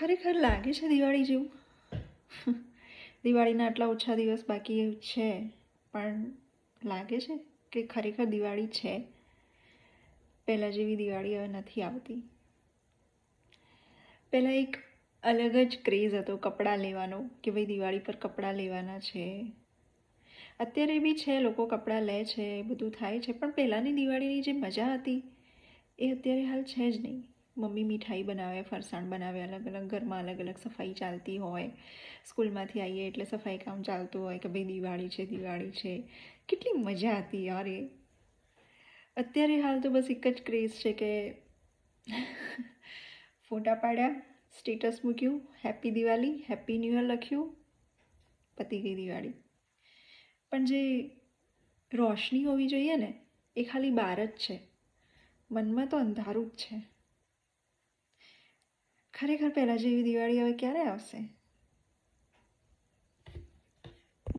ખરેખર લાગે છે દિવાળી જેવું? દિવાળીના આટલા ઓછા દિવસ બાકી છે, પણ લાગે છે કે ખરેખર દિવાળી છે? પહેલાં જેવી દિવાળી હવે નથી આવતી. પહેલાં એક અલગ જ ક્રેઝ હતો કપડાં લેવાનો, કે ભાઈ દિવાળી પર કપડાં લેવાના છે. અત્યારે બી છે, લોકો કપડાં લે છે, બધું થાય છે, પણ પહેલાંની દિવાળીની જે મજા હતી એ અત્યારે હાલ છે જ નહીં. મમ્મી મીઠાઈ બનાવે, ફરસાણ બનાવે, અલગ અલગ ઘરમાં અલગ અલગ સફાઈ ચાલતી હોય. સ્કૂલમાંથી આવીએ એટલે સફાઈ કામ ચાલતું હોય કે ભાઈ દિવાળી છે, દિવાળી છે. કેટલી મજા હતી યાર એ. અત્યારે હાલ તો બસ એક જ ક્રેઝ છે કે ફોટા પાડ્યા, સ્ટેટસ મૂક્યું, happy Diwali, happy new year લખ્યું, પતી ગઈ દિવાળી. પણ જે રોશની હોવી જોઈએ ને એ ખાલી બહાર જ છે, મનમાં તો અંધારું જ છે. ખરેખર પહેલાં જેવી દિવાળી હવે ક્યારે આવશે?